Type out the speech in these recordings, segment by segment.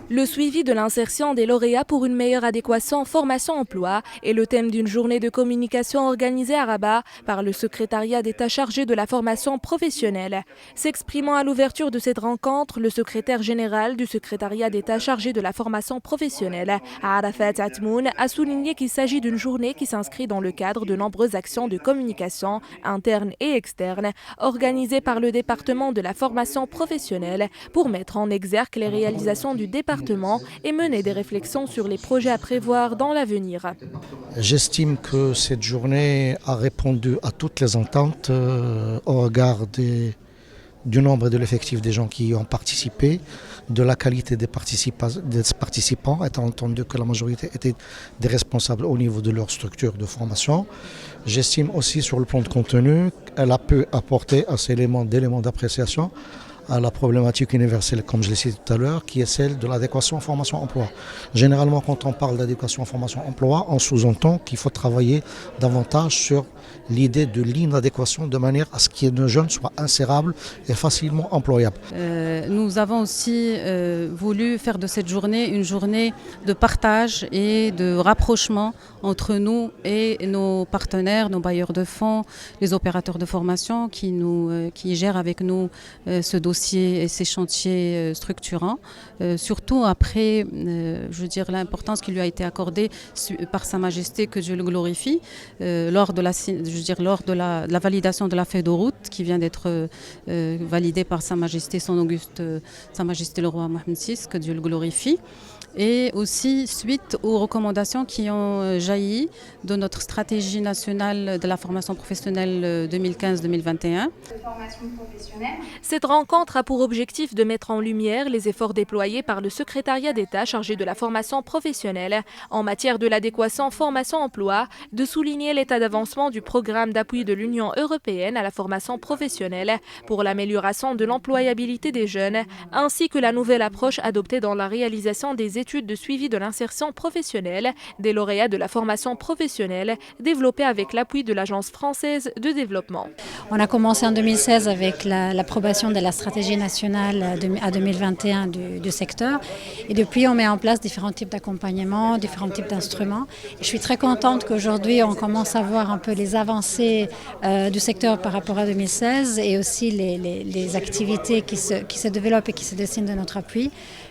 Le suivi de l'insertion des lauréats pour une meilleure adéquation formation-emploi est le thème d'une journée de communication organisée à Rabat par le secrétariat d'État chargé de la formation professionnelle. S'exprimant à l'ouverture de cette rencontre, le secrétaire général du secrétariat d'État chargé de la formation professionnelle, Arafat Atmoun, a souligné qu'il s'agit d'une journée qui s'inscrit dans le cadre de nombreuses actions de communication internes et externes organisées par le département de la formation professionnelle pour mettre en exergue les réalisations du département et mener des réflexions sur les projets à prévoir dans l'avenir. J'estime que cette journée a répondu à toutes les attentes au regard du nombre et de l'effectif des gens qui y ont participé, de la qualité des participants, étant entendu que la majorité étaient des responsables au niveau de leur structure de formation. J'estime aussi sur le plan de contenu, elle a pu apporter assez d'éléments d'appréciation à la problématique universelle, comme je l'ai cité tout à l'heure, qui est celle de l'adéquation formation-emploi. Généralement, quand on parle d'adéquation formation-emploi, on sous-entend qu'il faut travailler davantage sur l'idée de l'inadéquation de manière à ce que nos jeunes soient insérables et facilement employables. Nous avons aussi voulu faire de cette journée une journée de partage et de rapprochement entre nous et nos partenaires, nos bailleurs de fonds, les opérateurs de formation qui gèrent avec nous ce dossier et ces chantiers structurants, surtout après, l'importance qui lui a été accordée par Sa Majesté, que Dieu le glorifie, lors de la validation de la feuille de route qui vient d'être validée par Sa Majesté, Son Auguste, Sa Majesté le Roi Mohammed VI, que Dieu le glorifie. Et aussi suite aux recommandations qui ont jailli de notre stratégie nationale de la formation professionnelle 2015-2021. Cette rencontre a pour objectif de mettre en lumière les efforts déployés par le secrétariat d'État chargé de la formation professionnelle en matière de l'adéquation formation-emploi, de souligner l'état d'avancement du programme d'appui de l'Union européenne à la formation professionnelle pour l'amélioration de l'employabilité des jeunes, ainsi que la nouvelle approche adoptée dans la réalisation des études de suivi de l'insertion professionnelle des lauréats de la formation professionnelle développée avec l'appui de l'Agence française de développement. On a commencé en 2016 avec l'approbation de la stratégie nationale à 2021 du secteur et depuis on met en place différents types d'accompagnement, différents types d'instruments. Je suis très contente qu'aujourd'hui on commence à voir un peu les avancées du secteur par rapport à 2016 et aussi les activités qui se développent et qui se dessinent de notre appui,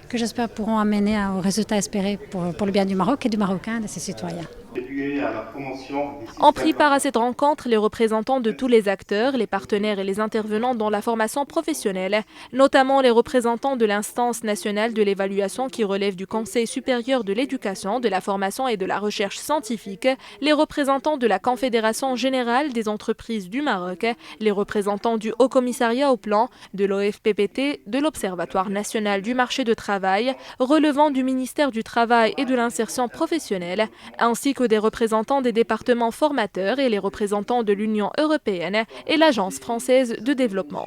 que j'espère pourront amener aux résultats espérés pour le bien du Maroc et du Marocain et de ses citoyens. Ont pris part à cette rencontre les représentants de tous les acteurs, les partenaires et les intervenants dans la formation professionnelle, notamment les représentants de l'instance nationale de l'évaluation qui relève du Conseil supérieur de l'éducation, de la formation et de la recherche scientifique, les représentants de la Confédération générale des entreprises du Maroc, les représentants du Haut Commissariat au plan, de l'OFPPT, de l'Observatoire national du marché de travail, relevant du ministère du Travail et de l'insertion professionnelle, ainsi que des représentants des départements formateurs et les représentants de l'Union européenne et l'Agence française de développement.